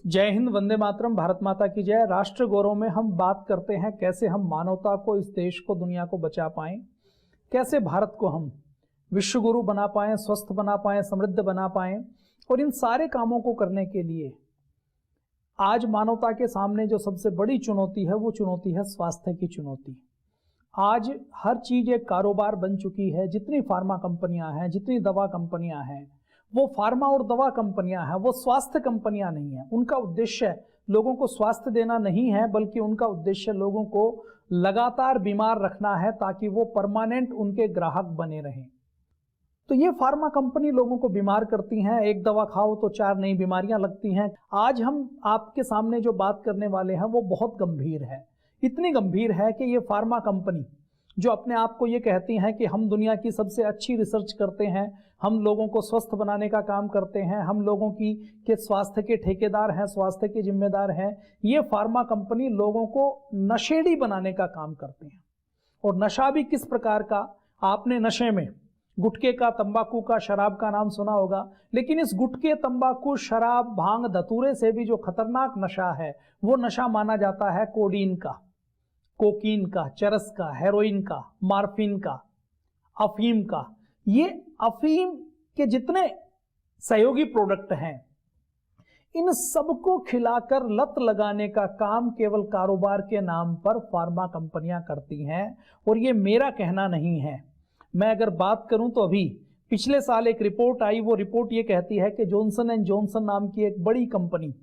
जय हिंद, वंदे मातरम, भारत माता की जय। राष्ट्र गौरव में हम बात करते हैं कैसे हम मानवता को, इस देश को, दुनिया को बचा पाएं, कैसे भारत को हम विश्व गुरु बना पाएं, स्वस्थ बना पाएं, समृद्ध बना पाएं। और इन सारे कामों को करने के लिए आज मानवता के सामने जो सबसे बड़ी चुनौती है वो चुनौती है स्वास्थ्य की चुनौती। आज हर चीज एक कारोबार बन चुकी है। जितनी फार्मा कंपनियां हैं, जितनी दवा कंपनियां हैं, वो फार्मा और दवा कंपनियां हैं, वो स्वास्थ्य कंपनियां नहीं हैं। उनका उद्देश्य लोगों को स्वास्थ्य देना नहीं है, बल्कि उनका उद्देश्य लोगों को लगातार बीमार रखना है ताकि वो परमानेंट उनके ग्राहक बने रहें। तो ये फार्मा कंपनी लोगों को बीमार करती हैं। एक दवा खाओ तो 4 नई बीमारियां लगती हैं। आज हम आपके सामने जो बात करने वाले हैं वो बहुत गंभीर है। इतनी गंभीर है कि ये फार्मा कंपनी जो अपने आप को ये कहती हैं कि हम दुनिया की सबसे अच्छी रिसर्च करते हैं, हम लोगों को स्वस्थ बनाने का काम करते हैं, हम लोगों के स्वास्थ्य के ठेकेदार हैं, स्वास्थ्य के जिम्मेदार हैं, ये फार्मा कंपनी लोगों को नशेड़ी बनाने का काम करते हैं। और नशा भी किस प्रकार का? आपने नशे में गुटखे का, तंबाकू का, शराब का नाम सुना होगा, लेकिन इस गुटखे, तंबाकू, शराब, भांग, धतूरे से भी जो खतरनाक नशा है वो नशा माना जाता है कोडीन का, कोकीन का, चरस का, हेरोइन का, मार्फिन का, अफीम का। ये अफीम के जितने सहयोगी प्रोडक्ट हैं, इन सबको खिलाकर लत लगाने का काम केवल कारोबार के नाम पर फार्मा कंपनियां करती हैं। और ये मेरा कहना नहीं है। मैं अगर बात करूं तो अभी पिछले साल एक रिपोर्ट आई, वो रिपोर्ट ये कहती है कि जॉनसन एंड जॉनसन नाम की एक बड़ी कंपनी,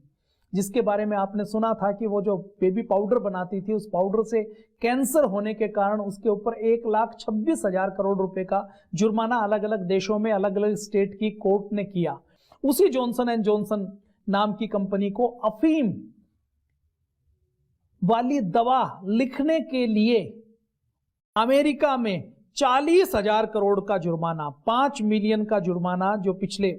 जिसके बारे में आपने सुना था कि वो जो बेबी पाउडर बनाती थी, उस पाउडर से कैंसर होने के कारण उसके ऊपर 1,26,000 करोड़ रुपए का जुर्माना अलग अलग देशों में, अलग अलग स्टेट की कोर्ट ने किया। उसी जॉनसन एंड जॉनसन नाम की कंपनी को अफीम वाली दवा लिखने के लिए अमेरिका में 40,000 करोड़ का जुर्माना, 5 मिलियन का जुर्माना, जो पिछले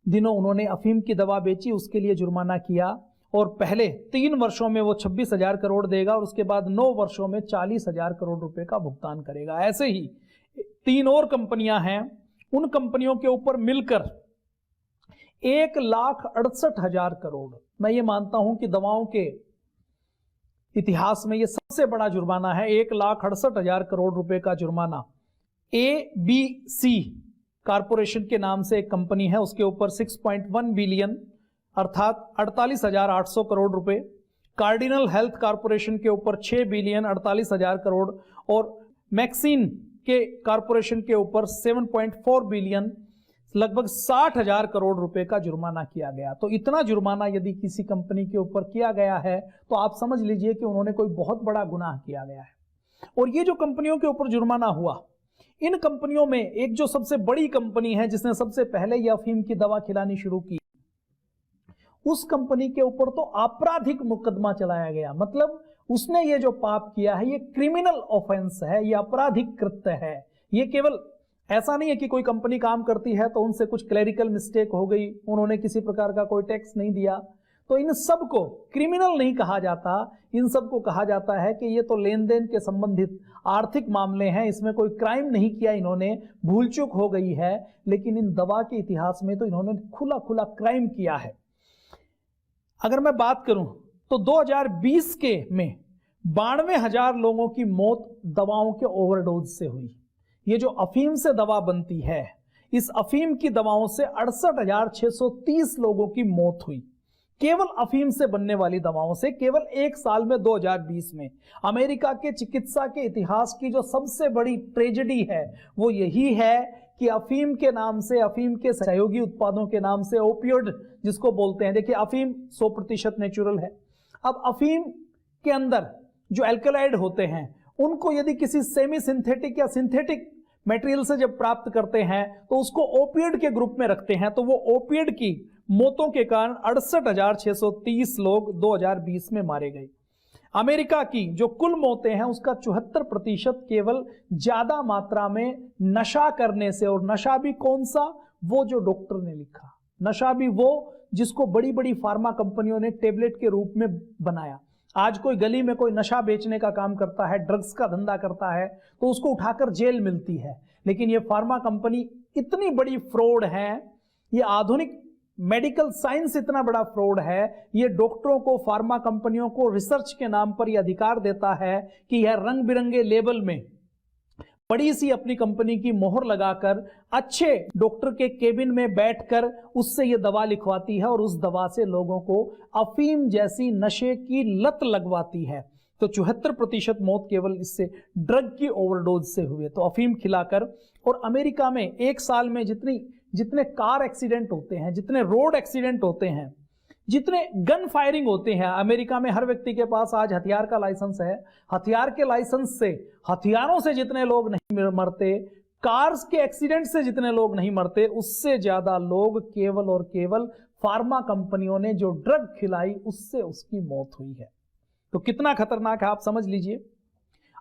दिनों उन्होंने अफीम की दवा बेची उसके लिए जुर्माना किया। और पहले 3 वर्षों में वो 26,000 करोड़ देगा और उसके बाद 9 वर्षों में 40,000 करोड़ रुपए का भुगतान करेगा। ऐसे ही 3 और कंपनियां हैं, उन कंपनियों के ऊपर मिलकर 1,68,000 करोड़। मैं ये मानता हूं कि दवाओं के इतिहास में ये सबसे बड़ा जुर्माना है। 1,68,000 करोड़ रुपए का जुर्माना। ABC कारपोरेशन के नाम से एक कंपनी है, उसके ऊपर 6.1 बिलियन अर्थात 48,800 करोड़ रुपए। कार्डिनल हेल्थ कारपोरेशन के ऊपर 6 बिलियन 48,000 करोड़। और मैक्सिन के कारपोरेशन के ऊपर 7.4 बिलियन, लगभग 60,000 करोड़ रुपए का जुर्माना किया गया। तो इतना जुर्माना यदि किसी कंपनी के ऊपर किया गया है तो आप समझ लीजिए कि उन्होंने कोई बहुत बड़ा गुनाह किया गया है। और ये जो कंपनियों के ऊपर जुर्माना हुआ, इन कंपनियों में एक जो सबसे बड़ी कंपनी है जिसने सबसे पहले ये अफीम की दवा खिलानी शुरू की, उस कंपनी के ऊपर तो आपराधिक मुकदमा चलाया गया। मतलब उसने ये जो पाप किया है ये क्रिमिनल ऑफेंस है, ये आपराधिक कृत्य है। ये केवल ऐसा नहीं है कि कोई कंपनी काम करती है तो उनसे कुछ क्लेरिकल मिस्टेक हो गई, उन्होंने किसी प्रकार का कोई टैक्स नहीं दिया, तो इन सब को क्रिमिनल नहीं कहा जाता। इन सब को कहा जाता है कि ये तो लेन देन के संबंधित आर्थिक मामले हैं, इसमें कोई क्राइम नहीं किया, इन्होंने भूल चूक हो गई है। लेकिन इन दवा के इतिहास में तो इन्होंने खुला खुला क्राइम किया है। अगर मैं बात करूं तो 2020 के में 92,000 लोगों की मौत दवाओं के ओवरडोज से हुई। ये जो अफीम से दवा बनती है, इस अफीम की दवाओं से 68,630 लोगों की मौत हुई। केवल अफीम से बनने वाली दवाओं से केवल एक साल में 2020 में। अमेरिका के चिकित्सा के इतिहास की जो सबसे बड़ी ट्रेजेडी है वो यही है कि अफीम के नाम से, अफीम के सहयोगी उत्पादों के नाम से, ओपियोइड जिसको बोलते हैं, देखिए अफीम 100% नेचुरल है। अब अफीम के अंदर जो एल्कलॉइड होते हैं उनको यदि किसी सेमी सिंथेटिक या सिंथेटिक मटेरियल से जब प्राप्त करते हैं तो उसको ओपियोइड के ग्रुप में रखते हैं। तो वो ओपियोइड की मौतों के कारण 68,630 लोग 2020 में मारे गए। अमेरिका की जो कुल मौतें हैं उसका 74% केवल ज्यादा मात्रा में नशा करने से। और नशा भी कौन सा? वो जो डॉक्टर ने लिखा। नशा भी वो जिसको बड़ी बड़ी फार्मा कंपनियों ने टेबलेट के रूप में बनाया। आज कोई गली में कोई नशा बेचने का काम करता है, ड्रग्स का धंधा करता है, तो उसको उठाकर जेल मिलती है। लेकिन ये फार्मा कंपनी इतनी बड़ी फ्रॉड है, ये आधुनिक मेडिकल साइंस इतना बड़ा फ्रॉड है, ये डॉक्टरों को, फार्मा कंपनियों को रिसर्च के नाम पर यह अधिकार देता है कि यह रंग बिरंगे लेबल में बड़ी सी अपनी कंपनी की मोहर लगाकर अच्छे डॉक्टर के केबिन में बैठकर उससे यह दवा लिखवाती है और उस दवा से लोगों को अफीम जैसी नशे की लत लगवाती है। तो 74% मौत केवल इससे ड्रग की ओवरडोज से हुए, तो अफीम खिलाकर। और अमेरिका में एक साल में जितने कार एक्सीडेंट होते हैं, जितने रोड एक्सीडेंट होते हैं, जितने गन फायरिंग होते हैं, अमेरिका में हर व्यक्ति के पास आज हथियार का लाइसेंस है। हथियार के लाइसेंस से, हथियारों से जितने लोग नहीं मरते, कार्स के एक्सीडेंट से जितने लोग नहीं मरते, उससे ज्यादा लोग केवल और केवल फार्मा कंपनियों ने जो ड्रग खिलाई उससे उसकी मौत हुई है। तो कितना खतरनाक है आप समझ लीजिए।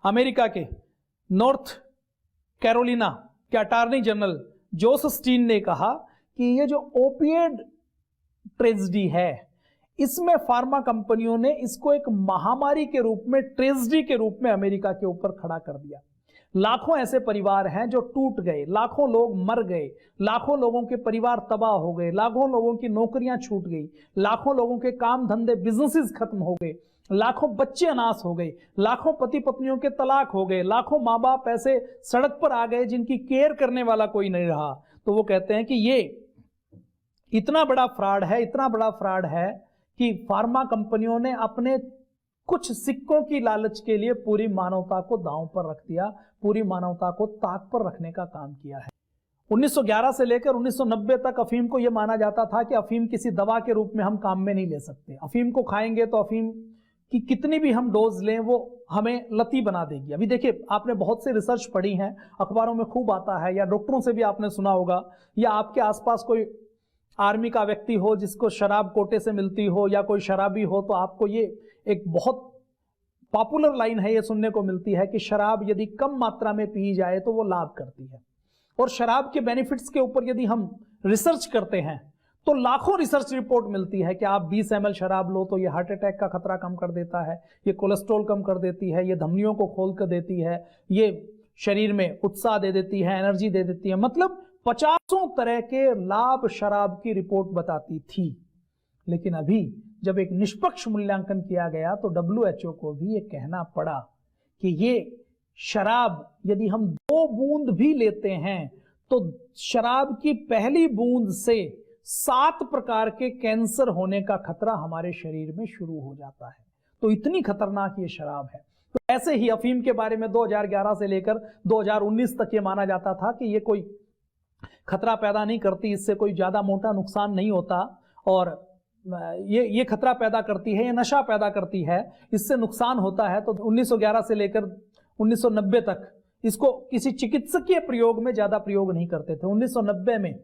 अमेरिका के नॉर्थ कैरोलिना के अटॉर्नी जनरल जोस स्टीन ने कहा कि ये जो ओपिएड ट्रेजेडी है, इसमें फार्मा कंपनियों ने इसको एक महामारी के रूप में, ट्रेजेडी के रूप में अमेरिका के ऊपर खड़ा कर दिया। लाखों ऐसे परिवार हैं जो टूट गए, लाखों लोग मर गए, लाखों लोगों के परिवार तबाह हो गए, लाखों लोगों की नौकरियां छूट गई, लाखों लोगों के काम धंधे, बिजनेसेस खत्म हो गए, लाखों बच्चे अनाथ हो गए, लाखों पति पत्नियों के तलाक हो गए, लाखों माँ बाप ऐसे सड़क पर आ गए जिनकी केयर करने वाला कोई नहीं रहा। तो वो कहते हैं कि ये इतना बड़ा फ्रॉड है, इतना बड़ा फ्रॉड है कि फार्मा कंपनियों ने अपने कुछ सिक्कों की लालच के लिए पूरी मानवता को दांव पर रख दिया, पूरी मानवता को ताक पर रखने का काम किया है। 1911 से लेकर 1990 तक अफीम को यह माना जाता था कि अफीम किसी दवा के रूप में हम काम में नहीं ले सकते। अफीम को खाएंगे तो अफीम की कितनी भी हम डोज लें वो हमें लती बना देगी। अभी देखिए, आपने बहुत से रिसर्च पढ़ी हैं, अखबारों में खूब आता है, या डॉक्टरों से भी आपने सुना होगा, या आपके आसपास कोई आर्मी का व्यक्ति हो जिसको शराब कोटे से मिलती हो, या कोई शराबी हो, तो आपको ये एक बहुत पॉपुलर लाइन है, ये सुनने को मिलती है कि शराब यदि कम मात्रा में पी जाए तो वो लाभ करती है। और शराब के बेनिफिट्स के ऊपर यदि हम रिसर्च करते हैं तो लाखों रिसर्च रिपोर्ट मिलती है कि आप 20 ml शराब लो तो ये हार्ट अटैक का खतरा कम कर देता है, ये कोलेस्ट्रॉल कम कर देती है, ये धमनियों को खोल कर देती है, ये शरीर में उत्साह दे देती है, एनर्जी दे देती है। मतलब 50 तरह के लाभ शराब की रिपोर्ट बताती थी। लेकिन अभी जब एक निष्पक्ष मूल्यांकन किया गया तो WHO को भी ये कहना पड़ा कि ये शराब यदि हम 2 बूंद भी लेते हैं तो शराब की पहली बूंद से 7 प्रकार के कैंसर होने का खतरा हमारे शरीर में शुरू हो जाता है। तो इतनी खतरनाक ये शराब है। तो ऐसे ही अफीम के बारे में 2011 से लेकर 2019 तक ये माना जाता था कि ये कोई खतरा पैदा नहीं करती, इससे कोई ज्यादा मोटा नुकसान नहीं होता, और ये खतरा पैदा करती है, ये नशा पैदा करती है, इससे नुकसान होता है। तो 1911 से लेकर 1990 तक इसको किसी चिकित्सकीय प्रयोग में ज्यादा प्रयोग नहीं करते थे। 1990 में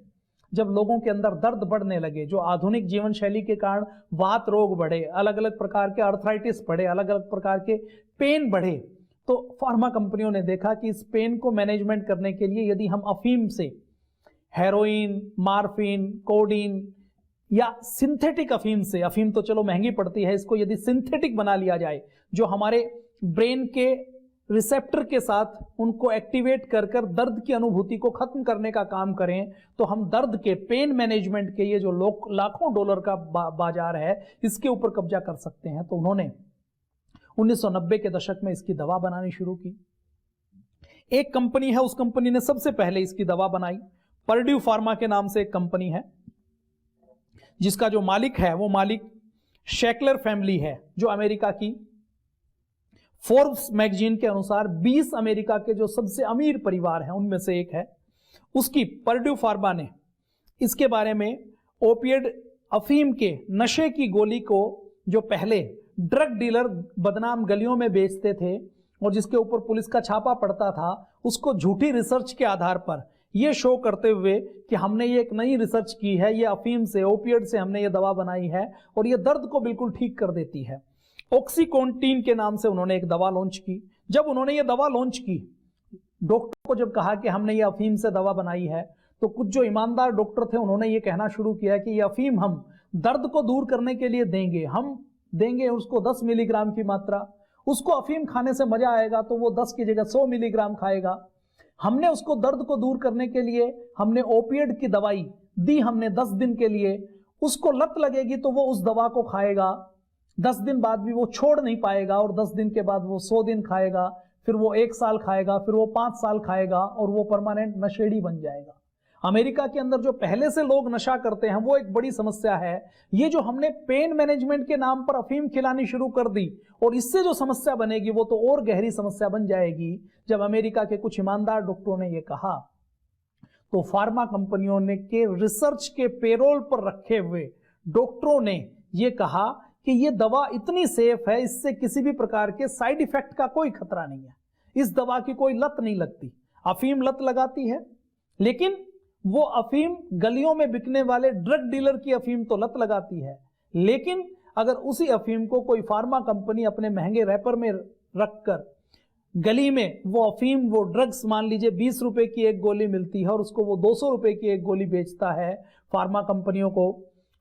जब लोगों के अंदर दर्द बढ़ने लगे, जो आधुनिक जीवन शैली के कारण वात रोग बढ़े, अलग अलग प्रकार के अर्थराइटिस बढ़े, अलग अलग प्रकार के पेन बढ़े, तो फार्मा कंपनियों ने देखा कि इस पेन को मैनेजमेंट करने के लिए यदि हम अफीम से हेरोइन, मार्फिन, कोडीन या सिंथेटिक अफीम से, अफीम तो चलो महंगी पड़ती है, इसको यदि सिंथेटिक बना लिया जाए, जो हमारे ब्रेन के रिसेप्टर के साथ उनको एक्टिवेट कर कर दर्द की अनुभूति को खत्म करने का काम करें, तो हम दर्द के, पेन मैनेजमेंट के ये जो लाखों डॉलर का बाजार है, इसके ऊपर कब्जा कर सकते हैं। तो उन्होंने 1990 के दशक में इसकी दवा बनानी शुरू की। एक कंपनी है, उस कंपनी ने सबसे पहले इसकी दवा बनाई। पर्ड्यू फार्मा के नाम से एक कंपनी है, जिसका जो मालिक है वो मालिक शेकलर फैमिली है, जो अमेरिका की फोर्ब्स मैगजीन के अनुसार 20 अमेरिका के जो सबसे अमीर परिवार हैं उनमें से एक है। उसकी पर्ड्यू फार्मा ने इसके बारे में ओपिएड अफीम के नशे की गोली को, जो पहले ड्रग डीलर बदनाम गलियों में बेचते थे और जिसके ऊपर पुलिस का छापा पड़ता था, उसको झूठी रिसर्च के आधार पर ये शो करते हुए कि हमने ये एक नई रिसर्च की है, ये अफीम से, ओपिएड से हमने ये दवा बनाई है और ये दर्द को बिल्कुल ठीक कर देती है। ऑक्सीकोंटिन के नाम से उन्होंने एक दवा लॉन्च की। जब उन्होंने ये दवा लॉन्च की, डॉक्टर को जब कहा कि हमने ये अफीम से दवा बनाई है, तो कुछ जो ईमानदार डॉक्टर थे उन्होंने ये कहना शुरू किया कि ये अफीम हम दर्द को दूर करने के लिए देंगे, हम देंगे उसको 10 मिलीग्राम की मात्रा, उसको अफीम खाने से मजा आएगा तो वो 10 की जगह 100 मिलीग्राम खाएगा। हमने उसको दर्द को दूर करने के लिए हमने ओपिएड की दवाई दी, हमने 10 दिन के लिए, उसको लत लगेगी तो वो उस दवा को खाएगा, 10 दिन बाद भी वो छोड़ नहीं पाएगा, और 10 दिन के बाद वो 100 दिन खाएगा, फिर वो 1 साल खाएगा, फिर वो 5 साल खाएगा, और वो परमानेंट नशेड़ी बन जाएगा। अमेरिका के अंदर जो पहले से लोग नशा करते हैं वो एक बड़ी समस्या है। ये जो हमने पेन मैनेजमेंट के नाम पर अफीम खिलानी शुरू कर दी, और इससे जो समस्या बनेगी वो तो और गहरी समस्या बन जाएगी। जब अमेरिका के कुछ ईमानदार डॉक्टरों ने ये कहा तो फार्मा कंपनियों ने के रिसर्च के पेरोल पर रखे हुए डॉक्टरों ने ये कहा कि ये दवा इतनी सेफ है, इससे किसी भी प्रकार के साइड इफेक्ट का कोई खतरा नहीं है, इस दवा की कोई लत नहीं लगती। अफीम लत लगाती है, लेकिन वो अफीम गलियों में बिकने वाले ड्रग डीलर की अफीम तो लत लगाती है। लेकिन अगर उसी अफीम को कोई फार्मा कंपनी अपने महंगे रैपर में रखकर गली में वो अफीम, वो ड्रग्स, मान लीजिए 20 रुपए की एक गोली मिलती है और उसको वो 200 रुपए की एक गोली बेचता है फार्मा कंपनियों को,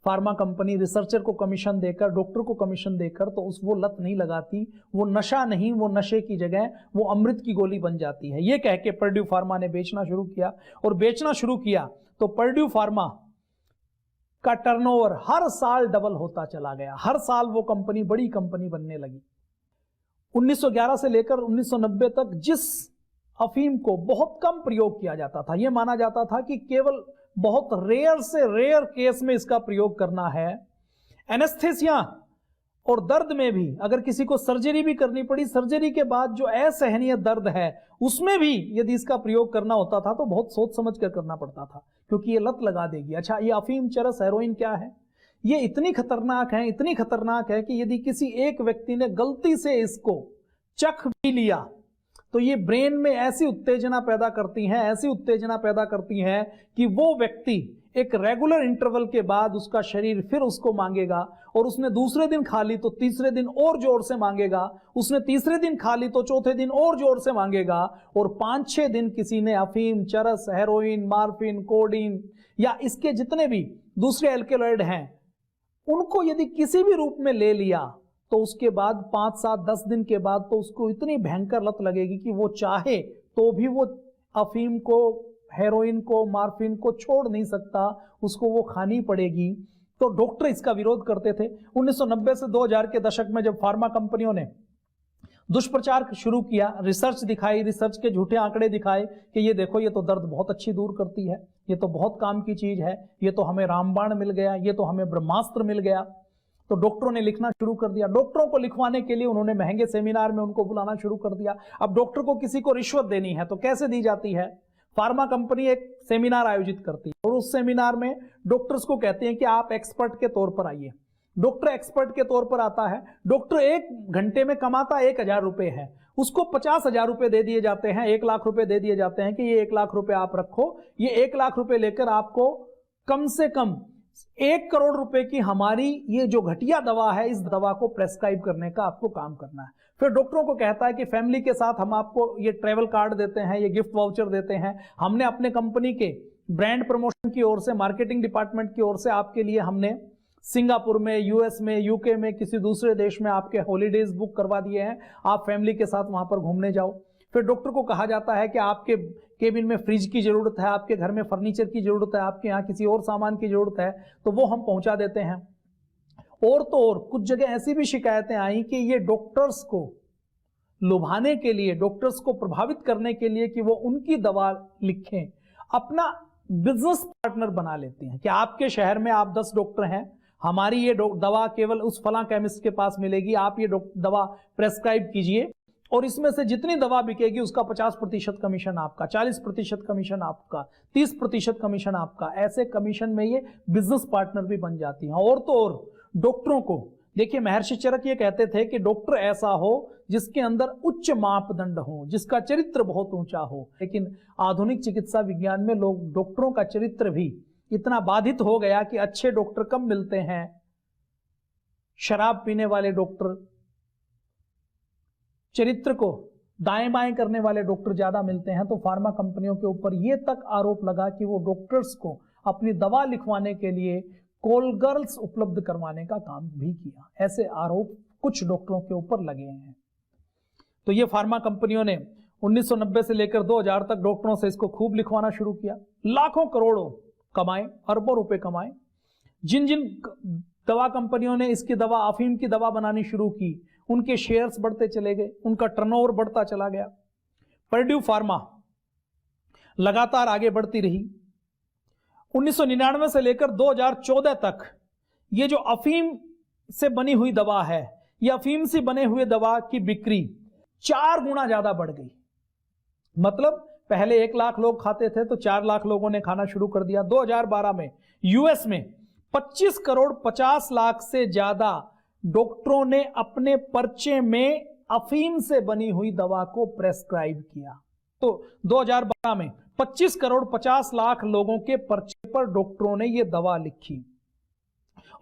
फार्मा कंपनी रिसर्चर को कमीशन देकर, डॉक्टर को कमीशन देकर, तो उस वो लत नहीं लगाती, वो नशा नहीं, वो नशे की जगह वो अमृत की गोली बन जाती है। ये कह के पर्ड्यू फार्मा ने बेचना शुरू किया, और बेचना शुरू किया तो पर्ड्यू फार्मा का टर्नओवर हर साल डबल होता चला गया। हर साल वो कंपनी बड़ी कंपनी बनने लगी। 1911 से लेकर 1990 तक जिस अफीम को बहुत कम प्रयोग किया जाता था, यह माना जाता था कि केवल बहुत रेयर से रेयर केस में इसका प्रयोग करना है। एनेस्थेसिया और दर्द में भी, अगर किसी को सर्जरी भी करनी पड़ी, सर्जरी के बाद जो असहनीय दर्द है उसमें भी यदि इसका प्रयोग करना होता था तो बहुत सोच समझ कर करना पड़ता था, क्योंकि ये लत लगा देगी। अच्छा, ये अफीम, चरस, हेरोइन क्या है? ये इतनी खतरनाक है, इतनी खतरनाक है कि यदि किसी एक व्यक्ति ने गलती से इसको चख भी लिया तो ये ब्रेन में ऐसी उत्तेजना पैदा करती हैं, ऐसी उत्तेजना पैदा करती हैं कि वो व्यक्ति एक रेगुलर इंटरवल के बाद उसका शरीर फिर उसको मांगेगा, और उसने दूसरे दिन खा ली तो तीसरे दिन और जोर से मांगेगा, उसने तीसरे दिन खा ली तो चौथे दिन और जोर से मांगेगा, और 5-6 दिन किसी ने अफीम, चरस, हेरोइन, मार्फिन, कोडीन या इसके जितने भी दूसरे एल्केलॉइड हैं उनको यदि किसी भी रूप में ले लिया तो उसके बाद 5, 7, 10 दिन के बाद तो उसको इतनी भयंकर लत लगेगी कि वो चाहे तो भी वो अफीम को, हेरोइन को, मार्फिन को छोड़ नहीं सकता, उसको वो खानी पड़ेगी। तो डॉक्टर इसका विरोध करते थे। 1990 से 2000 के दशक में जब फार्मा कंपनियों ने दुष्प्रचार शुरू किया, रिसर्च दिखाई, रिसर्च के झूठे आंकड़े दिखाए कि ये देखो, ये तो दर्द बहुत अच्छी दूर करती है, ये तो बहुत काम की चीज है, ये तो हमें रामबाण मिल गया, ये तो हमें ब्रह्मास्त्र मिल गया, तो डॉक्टरों ने लिखना शुरू कर दिया। डॉक्टरों को लिखवाने के लिए उन्होंने महंगे सेमिनार में उनको बुलाना शुरू कर दिया। अब डॉक्टर को किसी को रिश्वत देनी है तो कैसे दी जाती है? फार्मा कंपनी एक सेमिनार आयोजित करती है और उस सेमिनार में डॉक्टर्स को कहते हैं कि आप एक्सपर्ट के तौर पर आइए। डॉक्टर एक्सपर्ट के तौर पर आता है। डॉक्टर 1 घंटे में कमाता 1000 रुपए है, उसको 50,000 रुपए दे दिए जाते हैं, 1 लाख रुपए दे दिए जाते हैं कि ये 1 लाख रुपए आप रखो, ये 1 लाख रुपए लेकर आपको कम से कम 1 करोड़ रुपए की हमारी ये जो घटिया दवा है, इस दवा को प्रेस्क्राइब करने का आपको काम करना है। फिर डॉक्टरों को कहता है कि फैमिली के साथ हम आपको ये ट्रेवल कार्ड देते हैं, ये गिफ्ट वाउचर देते हैं, हमने अपने कंपनी के ब्रांड प्रमोशन की ओर से, मार्केटिंग डिपार्टमेंट की ओर से आपके लिए हमने सिंगापुर में, यूएस में, यूके में, किसी दूसरे देश में आपके हॉलीडेज बुक करवा दिए हैं, आप फैमिली के साथ वहां पर घूमने जाओ। फिर डॉक्टर को कहा जाता है कि आपके केबिन में फ्रिज की जरूरत है, आपके घर में फर्नीचर की जरूरत है, आपके यहाँ किसी और सामान की जरूरत है, तो वो हम पहुंचा देते हैं। और तो और कुछ जगह ऐसी भी शिकायतें आई कि ये डॉक्टर्स को लुभाने के लिए, डॉक्टर्स को प्रभावित करने के लिए कि वो उनकी दवा लिखें, अपना बिजनेस पार्टनर बना लेते हैं कि आपके शहर में आप 10 डॉक्टर हैं, हमारी ये दवा केवल उस फलां केमिस्ट के पास मिलेगी, आप ये दवा प्रेस्क्राइब कीजिए और इसमें से जितनी दवा बिकेगी उसका 50% कमीशन आपका, 40% कमीशन आपका, 30% कमीशन आपका। ऐसे कमीशन में ये बिजनेस पार्टनर भी बन जाती हैं। और तो और डॉक्टरों को देखिए, महर्षि चरक ये कहते थे कि डॉक्टर ऐसा हो जिसके अंदर उच्च मापदंड हो, जिसका चरित्र बहुत ऊंचा हो। लेकिन आधुनिक चिकित्सा विज्ञान में लोग डॉक्टरों का चरित्र भी इतना बाधित हो गया कि अच्छे डॉक्टर कम मिलते हैं, शराब पीने वाले डॉक्टर, चरित्र को दाएं बाएं करने वाले डॉक्टर ज्यादा मिलते हैं। तो फार्मा कंपनियों के ऊपर यह तक आरोप लगा कि वो डॉक्टर्स को अपनी दवा लिखवाने के लिए कॉल गर्ल्स उपलब्ध करवाने का काम भी किया। ऐसे आरोप कुछ डॉक्टरों के ऊपर लगे हैं। तो ये फार्मा कंपनियों ने 1990 से लेकर 2000 तक डॉक्टरों से इसको खूब लिखवाना शुरू किया, लाखों करोड़ों कमाए, अरबों रुपए कमाए। जिन जिन दवा कंपनियों ने इसकी दवा, अफीम की दवा बनानी शुरू की, उनके शेयर्स बढ़ते चले गए, उनका टर्नओवर बढ़ता चला गया। पर्ड्यू फार्मा लगातार आगे बढ़ती रही। 1999 से लेकर 2014 तक ये जो अफीम से बनी हुई दवा है, ये अफीम से बने हुए दवा की बिक्री 4 गुना ज्यादा बढ़ गई। मतलब पहले 1 लाख लोग खाते थे तो 4 लाख लोगों ने खाना शुरू कर दिया। 2012 में यूएस में 25 करोड़ 50 लाख से ज्यादा डॉक्टरों ने अपने पर्चे में अफीम से बनी हुई दवा को प्रेस्क्राइब किया। तो 2012 में 25 करोड़ 50 लाख लोगों के पर्चे पर डॉक्टरों ने यह दवा लिखी।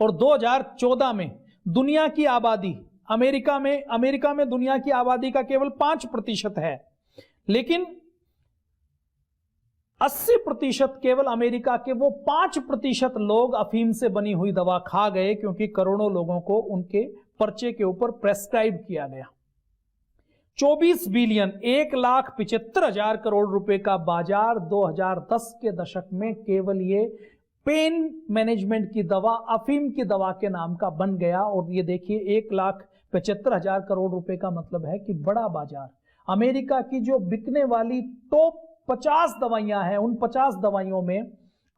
और 2014 में दुनिया की आबादी, अमेरिका में दुनिया की आबादी का केवल 5% है, लेकिन 80% केवल अमेरिका के वो 5% लोग अफीम से बनी हुई दवा खा गए, क्योंकि करोड़ों लोगों को उनके पर्चे के ऊपर प्रेस्क्राइब किया गया। 24 बिलियन 1,75,000 करोड़ रुपए का बाजार 2010 के दशक में केवल ये पेन मैनेजमेंट की दवा, अफीम की दवा के नाम का बन गया। और ये देखिए 1,75,000 करोड़ रुपए का मतलब है कि बड़ा बाजार। अमेरिका की जो बिकने वाली टॉप 50 दवाइयां हैं, उन 50 दवाइयों में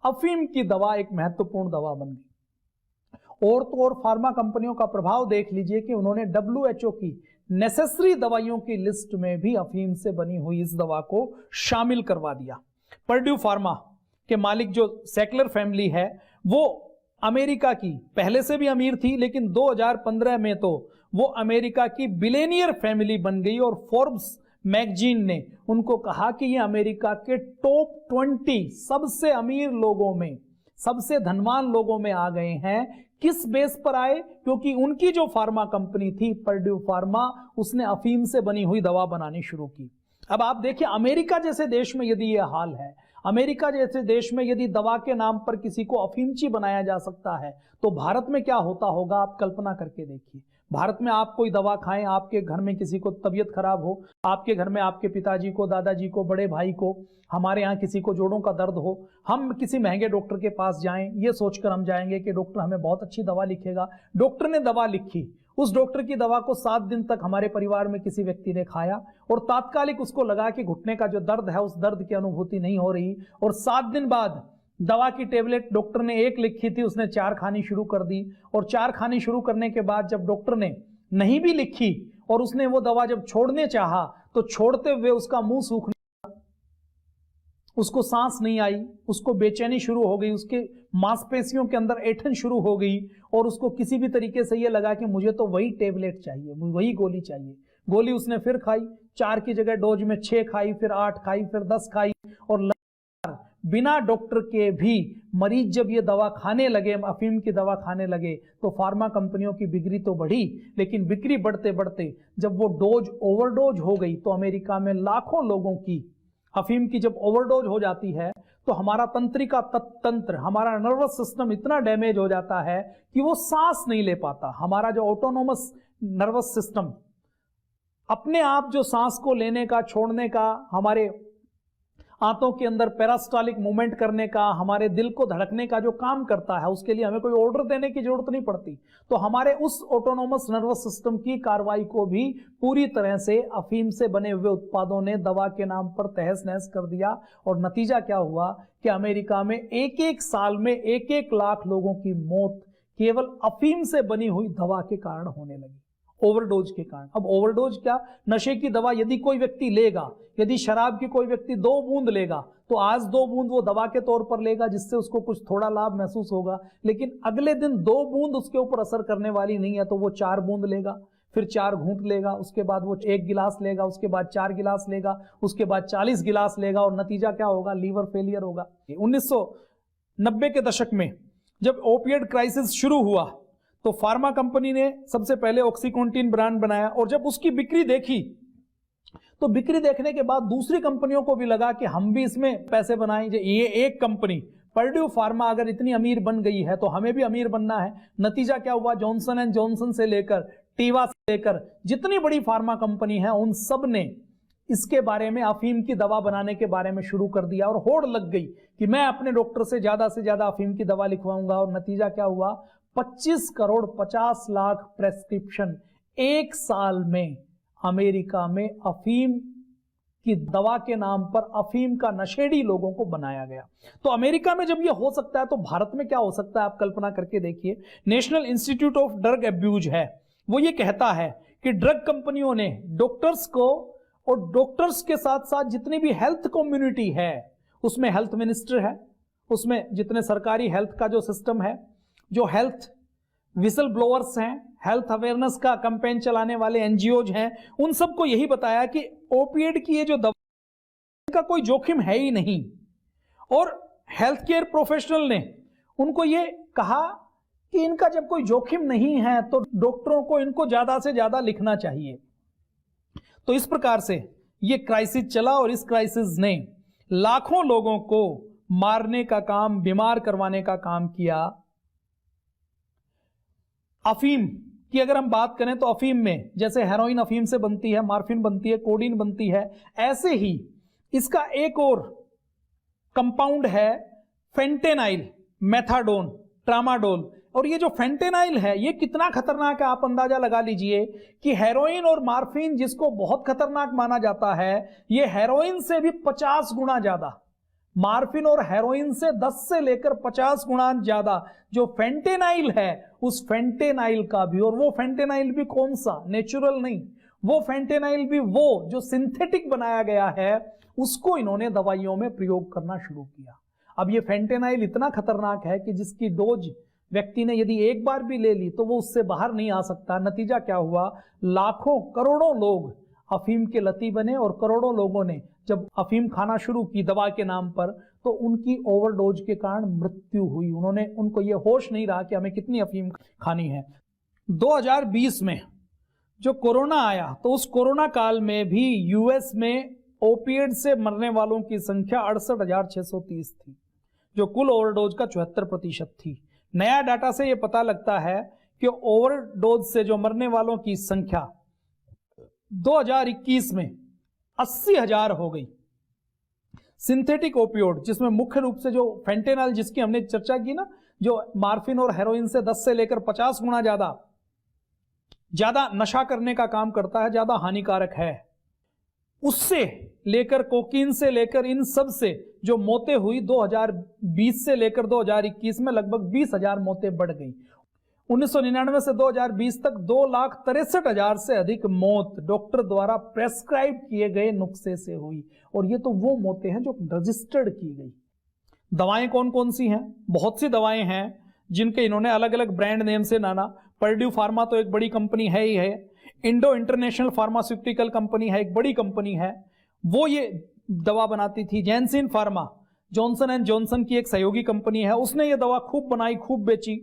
अफीम की दवा एक महत्वपूर्ण दवा बन गई। और तो और फार्मा कंपनियों का प्रभाव देख लीजिए कि उन्होंने WHO की नेसेसरी दवाइयों की लिस्ट में भी अफीम से बनी हुई इस दवा को शामिल करवा दिया। पर्ड्यू फार्मा के मालिक जो सैकलर फैमिली है, वो अमेरिका की पहले से भी अमीर थी, लेकिन 2015 में तो वो अमेरिका की बिलियनियर फैमिली बन गई। और फोर्ब्स मैगजीन ने उनको कहा कि ये अमेरिका के टॉप 20 सबसे अमीर लोगों में, सबसे धनवान लोगों में आ गए हैं। किस बेस पर आए? क्योंकि उनकी जो फार्मा कंपनी थी पर्ड्यू फार्मा, उसने अफीम से बनी हुई दवा बनानी शुरू की। अब आप देखिए, अमेरिका जैसे देश में यदि यह हाल है, अमेरिका जैसे देश में यदि दवा के नाम पर किसी को अफीमची बनाया जा सकता है, तो भारत में क्या होता होगा, आप कल्पना करके देखिए। भारत में आप कोई दवा खाएं, आपके घर में किसी को तबीयत खराब हो, आपके घर में आपके पिताजी को, दादाजी को, बड़े भाई को, हमारे यहाँ किसी को जोड़ों का दर्द हो, हम किसी महंगे डॉक्टर के पास जाएं, ये सोचकर हम जाएंगे कि डॉक्टर हमें बहुत अच्छी दवा लिखेगा। डॉक्टर ने दवा लिखी, उस डॉक्टर की दवा को 7 दिन तक हमारे परिवार में किसी व्यक्ति ने खाया और तात्कालिक उसको लगा कि घुटने का जो दर्द है, उस दर्द की अनुभूति नहीं हो रही। और 7 दिन बाद दवा की टेबलेट डॉक्टर ने 1 लिखी थी, उसने 4 खानी शुरू कर दी। और 4 खानी शुरू करने के बाद जब डॉक्टर ने नहीं भी लिखी और उसने वो दवा जब छोड़ने चाहा, तो छोड़ते हुए उसका मुंह सूखने लगा, उसको सांस नहीं आई, उसको बेचैनी शुरू हो गई, उसके मांसपेशियों के अंदर ऐंठन शुरू हो गई और उसको किसी भी तरीके से ये लगा कि मुझे तो वही टेबलेट चाहिए, वही गोली चाहिए। गोली उसने फिर खाई, 4 की जगह डोज में 6 खाई, फिर 8 खाई, फिर 10 खाई। और बिना डॉक्टर के भी मरीज जब ये दवा खाने लगे, अफीम की दवा खाने लगे, तो फार्मा कंपनियों की बिक्री तो बढ़ी, लेकिन बिक्री बढ़ते बढ़ते जब वो डोज ओवरडोज हो गई, तो अमेरिका में लाखों लोगों की अफीम की जब ओवरडोज हो जाती है, तो हमारा तंत्रिका तंत्र, हमारा नर्वस सिस्टम इतना डैमेज हो जाता है कि वो सांस नहीं ले पाता। हमारा जो ऑटोनोमस नर्वस सिस्टम अपने आप जो सांस को लेने का, छोड़ने का, हमारे आंतों के अंदर पैरास्टालिक मूवमेंट करने का, हमारे दिल को धड़कने का जो काम करता है, उसके लिए हमें कोई ऑर्डर देने की जरूरत नहीं पड़ती। तो हमारे उस ऑटोनोमस नर्वस सिस्टम की कार्रवाई को भी पूरी तरह से अफीम से बने हुए उत्पादों ने दवा के नाम पर तहस नहस कर दिया। और नतीजा क्या हुआ कि अमेरिका में एक साल में 1 लाख लोगों की मौत केवल अफीम से बनी हुई दवा के कारण होने लगी, ओवरडोज के कारण। अब ओवरडोज क्या, नशे की दवा यदि कोई व्यक्ति लेगा, यदि शराब की कोई व्यक्ति 2 बूंद लेगा, तो आज 2 बूंद वो दवा के तौर पर लेगा, जिससे उसको कुछ थोड़ा लाभ महसूस होगा, लेकिन अगले दिन 2 बूंद उसके ऊपर असर करने वाली नहीं है, तो वो 4 बूंद लेगा, फिर 4 घूंट लेगा, उसके बाद वो 1 गिलास लेगा, उसके बाद 4 गिलास लेगा, उसके बाद 40 गिलास लेगा, और नतीजा क्या होगा, लीवर फेलियर होगा। 1990 के दशक में जब ओपिएड क्राइसिस शुरू हुआ, तो फार्मा कंपनी ने सबसे पहले ऑक्सीकॉन्टिन ब्रांड बनाया, और जब उसकी बिक्री देखी, तो बिक्री देखने के बाद दूसरी कंपनियों को भी लगा कि हम भी इसमें पैसे बनाएं। ये एक कंपनी पर्ड्यू फार्मा अगर इतनी अमीर बन गई है, तो हमें भी अमीर बनना है। नतीजा क्या हुआ, जॉनसन एंड जॉनसन से लेकर टीवा से लेकर जितनी बड़ी फार्मा कंपनी है, उन सब ने इसके बारे में, अफीम की दवा बनाने के बारे में शुरू कर दिया और होड़ लग गई कि मैं अपने डॉक्टर से ज्यादा अफीम की दवा लिखवाऊंगा। और नतीजा क्या हुआ? 25 करोड़ 50 लाख प्रेस्क्रिप्शन एक साल में अमेरिका में अफीम की दवा के नाम पर अफीम का नशेड़ी लोगों को बनाया गया। तो अमेरिका में जब ये हो सकता है तो भारत में क्या हो सकता है, आप कल्पना करके देखिए। National institute of drug abuse है, वो ये कहता है कि ड्रग कंपनियों ने डॉक्टर्स को और डॉक्टर्स के साथ साथ जितनी भी हेल्थ कम्युनिटी है, उसमें हेल्थ मिनिस्टर है, उसमें जितने सरकारी हेल्थ का जो सिस्टम है, जो हेल्थ विसल ब्लोअर्स हैं, हेल्थ अवेयरनेस का कैंपेन चलाने वाले एनजीओज हैं, उन सबको यही बताया कि ओपिएड की ये जो दवा का कोई जोखिम है ही नहीं। और हेल्थ केयर प्रोफेशनल ने उनको ये कहा कि इनका जब कोई जोखिम नहीं है तो डॉक्टरों को इनको ज्यादा से ज्यादा लिखना चाहिए। तो इस प्रकार से ये क्राइसिस चला और इस क्राइसिस ने लाखों लोगों को मारने का काम, बीमार करवाने का काम किया। अफीम की अगर हम बात करें तो अफीम में जैसे हेरोइन अफीम से बनती है, मॉर्फिन बनती है, कोडीन बनती है, ऐसे ही इसका एक और कंपाउंड है फेंटेनाइल, मेथाडोन, ट्रामाडोल। और ये जो फेंटेनाइल है ये कितना खतरनाक है आप अंदाजा लगा लीजिए कि हेरोइन और मॉर्फिन जिसको बहुत खतरनाक माना जाता है, ये हेरोइन से भी 50 गुना ज्यादा, मॉर्फिन और हेरोइन से 10 से लेकर 50 गुना ज्यादा जो फेंटेनाइल है, उस फेंटेनाइल का भी, और वो फेंटेनाइल भी कौन सा, नेचुरल नहीं, वो फेंटेनाइल भी वो जो सिंथेटिक बनाया गया है, उसको इन्होंने दवाइयों में प्रयोग करना शुरू किया। अब ये फेंटेनाइल इतना खतरनाक है कि जिसकी डोज व्यक्ति ने यदि एक बार भी ले ली तो वो उससे बाहर नहीं आ सकता। नतीजा क्या हुआ? लाखों करोड़ों लोग अफीम के लती बने और करोड़ों लोगों ने जब अफीम खाना शुरू की दवा के नाम पर तो उनकी ओवरडोज के कारण मृत्यु हुई। उनको ये होश नहीं रहा कि हमें कितनी अफीम खानी है। 2020 में जो कोरोना आया तो उस कोरोना काल में भी यूएस में ओपिएड से मरने वालों की संख्या 68,630 थी, जो कुल ओवरडोज का 74% थी। नया डाटा से यह पता लगता है कि ओवरडोज से जो मरने वालों की संख्या 2021 में 80,000 हो गई। सिंथेटिक ओपियोड जिसमें मुख्य रूप से जो फेंटेनाइल जिसकी हमने चर्चा की ना, जो मॉर्फिन और हेरोइन से 10 से लेकर 50 गुना ज्यादा नशा करने का काम करता है, ज्यादा हानिकारक है, उससे लेकर कोकीन से लेकर इन सब से जो मौतें हुई 2020 से लेकर 2021 में लगभग 20,000 मौतें बढ़ गई। 1999 से 2020 तक 2,63,000 से अधिक मौत डॉक्टर द्वारा प्रेस्क्राइब किए गए नुस्खे से हुई। और ये तो वो मौतें हैं जो रजिस्टर्ड की गई। दवाएं कौन कौन सी हैं? बहुत सी दवाएं हैं जिनके इन्होंने अलग अलग ब्रांड नेम से नाना। पर्ड्यू फार्मा तो एक बड़ी कंपनी है ही है, इंडो इंटरनेशनल फार्मास्यूटिकल कंपनी है, एक बड़ी कंपनी है, वो ये दवा बनाती थी। Jansen pharma Johnson and Johnson की एक सहयोगी कंपनी है, उसने ये दवा खूब बनाई, खूब बेची।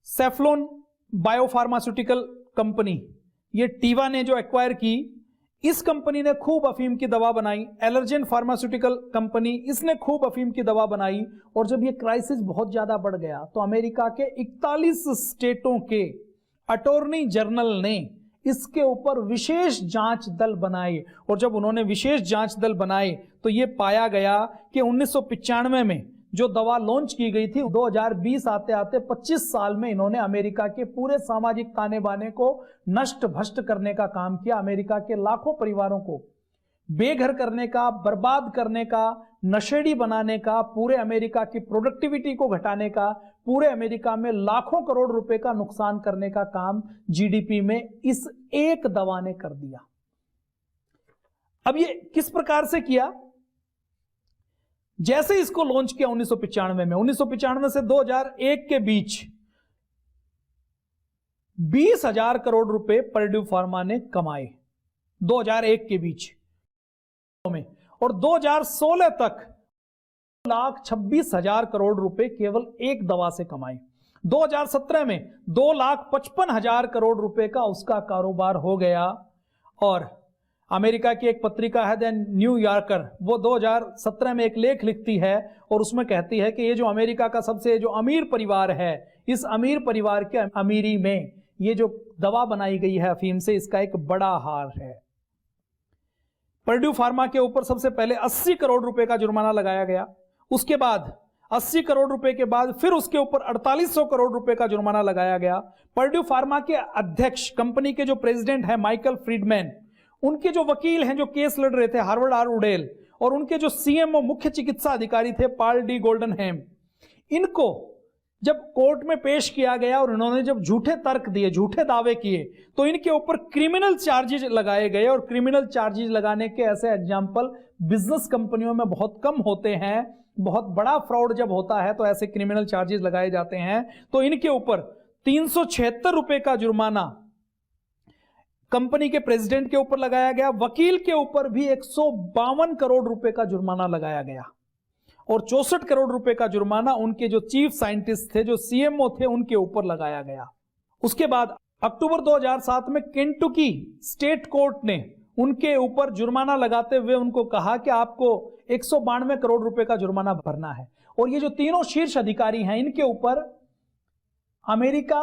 सेफ्लोन बायोफार्मास्यूटिकल कंपनी, ये टीवा ने जो एक्वायर की, इस कंपनी ने खूब अफीम की दवा बनाई। एलर्जेन फार्मास्यूटिकल कंपनी, इसने खूब अफीम की दवा बनाई। और जब ये क्राइसिस बहुत ज्यादा बढ़ गया तो अमेरिका के 41 स्टेटों के अटॉर्नी जनरल ने इसके ऊपर विशेष जांच दल बनाए। और जब उन्होंने विशेष जांच दल बनाए तो ये पाया गया कि 1995 में जो दवा लॉन्च की गई थी, 2020 आते आते 25 साल में इन्होंने अमेरिका के पूरे सामाजिक ताने बाने को नष्ट भ्रष्ट करने का काम किया। अमेरिका के लाखों परिवारों को बेघर करने का, बर्बाद करने का, नशेड़ी बनाने का, पूरे अमेरिका की प्रोडक्टिविटी को घटाने का, पूरे अमेरिका में लाखों करोड़ रुपए का नुकसान करने का काम जीडीपी में इस एक दवा ने कर दिया। अब ये किस प्रकार से किया? जैसे इसको लॉन्च किया 1995 में, 1995 से 2001 के बीच 20,000 करोड़ रुपए पर्ड्यू फार्मा ने कमाए 2001 के बीच में। और 2016 तक 2,26,000 करोड़ रुपए केवल एक दवा से कमाए। 2017 में 2,55,000 करोड़ रुपए का उसका कारोबार हो गया। और अमेरिका की एक पत्रिका है द न्यू यॉर्कर, वो 2017 में एक लेख लिखती है और उसमें कहती है कि ये जो अमेरिका का सबसे जो अमीर परिवार है, इस अमीर परिवार के अमीरी में ये जो दवा बनाई गई है अफीम से, इसका एक बड़ा हाथ है। पर्ड्यू फार्मा के ऊपर सबसे पहले 80 करोड़ रुपए का जुर्माना लगाया गया। उसके बाद 80 करोड़ रुपए के बाद फिर उसके ऊपर 4800 करोड़ रुपए का जुर्माना लगाया गया। पर्ड्यू फार्मा के अध्यक्ष, कंपनी के जो प्रेसिडेंट है माइकल फ्रीडमैन, उनके जो वकील हैं जो केस लड़ रहे थे हार्वर्ड आर उडेल, और उनके जो सीएमओ मुख्य चिकित्सा अधिकारी थे पाल डी गोल्डनहैम, इनको जब कोर्ट में पेश किया गया और इन्होंने जब झूठे तर्क दिए, झूठे दावे किए, तो इनके ऊपर क्रिमिनल चार्जेस लगाए गए। और क्रिमिनल चार्जेस लगाने के ऐसे एग्जाम्पल बिजनेस कंपनियों में बहुत कम होते हैं। बहुत बड़ा फ्रॉड जब होता है तो ऐसे क्रिमिनल चार्जेस लगाए जाते हैं। तो इनके ऊपर 376 रुपए का जुर्माना कंपनी के प्रेसिडेंट के ऊपर लगाया गया। वकील के ऊपर भी 152 करोड़ रुपए का जुर्माना लगाया गया और 64 करोड़ रुपए का जुर्माना उनके जो चीफ साइंटिस्ट थे, जो सीएमओ थे, उनके ऊपर लगाया गया। उसके बाद अक्टूबर 2007 में केंटुकी स्टेट कोर्ट ने उनके ऊपर जुर्माना लगाते हुए उनको कहा कि आपको 192 करोड़ रुपए का जुर्माना भरना है। और ये जो तीनों शीर्ष अधिकारी हैं, इनके ऊपर अमेरिका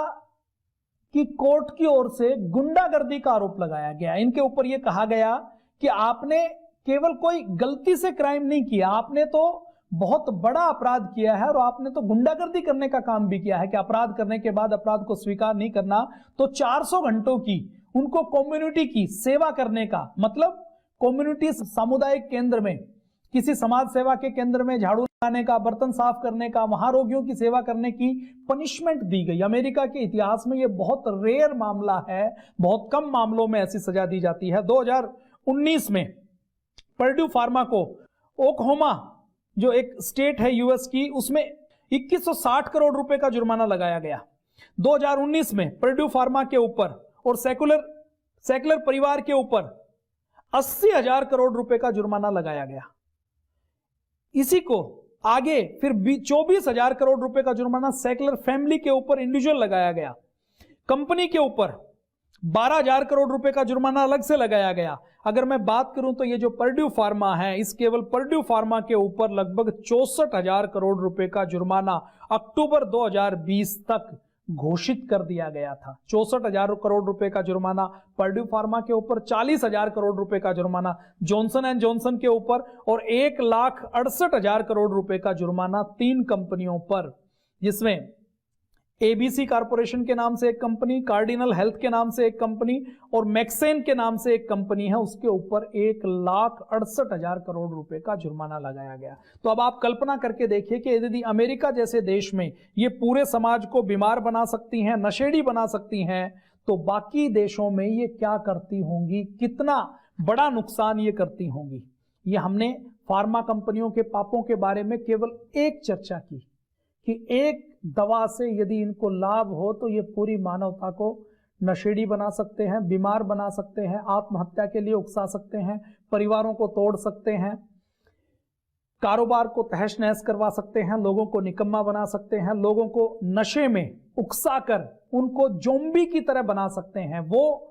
की कोर्ट की ओर से गुंडागर्दी का आरोप लगाया गया। इनके ऊपर यह कहा गया कि आपने केवल कोई गलती से क्राइम नहीं किया, आपने तो बहुत बड़ा अपराध किया है और आपने तो गुंडागर्दी करने का काम भी किया है कि अपराध करने के बाद अपराध को स्वीकार नहीं करना। तो 400 घंटों की उनको कम्युनिटी की सेवा करने का, मतलब कम्युनिटी सामुदायिक केंद्र में, किसी समाज सेवा के केंद्र में झाड़ू लगाने का, बर्तन साफ करने का, वहां रोगियों की सेवा करने की पनिशमेंट दी गई। अमेरिका के इतिहास में यह बहुत रेयर मामला है, बहुत कम मामलों में ऐसी सजा दी जाती है। 2019 में पर्ड्यू फार्मा को ओक्लाहोमा, जो एक स्टेट है यूएस की, उसमें 2160 करोड़ रुपए का जुर्माना लगाया गया। 2019 में पर्ड्यू फार्मा के ऊपर और सेकुलर परिवार के ऊपर 80,000 करोड़ रुपए का जुर्माना लगाया गया। इसी को आगे फिर 24,000 करोड़ रुपए का जुर्माना सेकुलर फैमिली के ऊपर इंडिविजुअल लगाया गया। कंपनी के ऊपर 12,000 करोड़ रुपए का जुर्माना अलग से लगाया गया। अगर मैं बात करूं तो ये जो पर्ड्यू फार्मा है, इस केवल पर्ड्यू फार्मा के ऊपर लगभग 64,000 करोड़ रुपए का जुर्माना अक्टूबर 2020 तक घोषित कर दिया गया था। 64,000 करोड़ रुपए का जुर्माना पर्ड्यू फार्मा के ऊपर, 40,000 करोड़ रुपए का जुर्माना जॉनसन एंड जॉनसन के ऊपर और 1,68,000 करोड़ रुपए का जुर्माना 3 कंपनियों पर, जिसमें एबीसी कॉर्पोरेशन के नाम से एक कंपनी, कार्डिनल हेल्थ के नाम से एक कंपनी और मैक्सेन के नाम से एक कंपनी है, उसके ऊपर 1,68,000 करोड़ रुपए का जुर्माना लगाया गया। तो अब आप कल्पना करके देखिए कि यदि अमेरिका जैसे देश में ये पूरे समाज को बीमार बना सकती हैं, नशेड़ी बना सकती हैं, तो बाकी देशों में ये क्या करती होंगी, कितना बड़ा नुकसान ये करती होंगी। ये हमने फार्मा कंपनियों के पापों के बारे में केवल एक चर्चा की कि एक दवा से यदि इनको लाभ हो तो ये पूरी मानवता को नशेड़ी बना सकते हैं, बीमार बना सकते हैं, आत्महत्या के लिए उकसा सकते हैं, परिवारों को तोड़ सकते हैं, कारोबार को तहस नहस करवा सकते हैं, लोगों को निकम्मा बना सकते हैं, लोगों को नशे में उकसाकर उनको जोम्बी की तरह बना सकते हैं। वो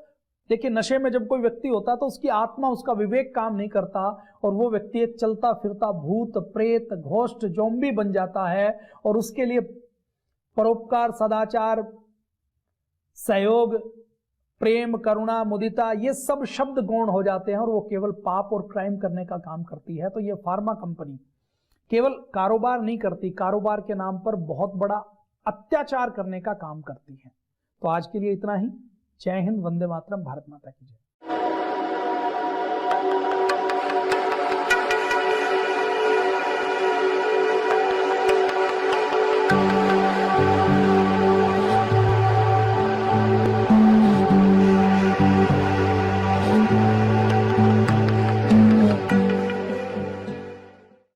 देखिए, नशे में जब कोई व्यक्ति होता है तो उसकी आत्मा, उसका विवेक काम नहीं करता और वो व्यक्ति एक चलता फिरता भूत, प्रेत, घोस्ट, जोम्बी बन जाता है और उसके लिए परोपकार, सदाचार, सहयोग, प्रेम, करुणा, मुदिता, ये सब शब्द गौण हो जाते हैं और वो केवल पाप और क्राइम करने का काम करती है। तो ये फार्मा कंपनी केवल कारोबार नहीं करती, कारोबार के नाम पर बहुत बड़ा अत्याचार करने का काम करती है। तो आज के लिए इतना ही। जय हिंद, वंदे मातरम, भारत माता की जय।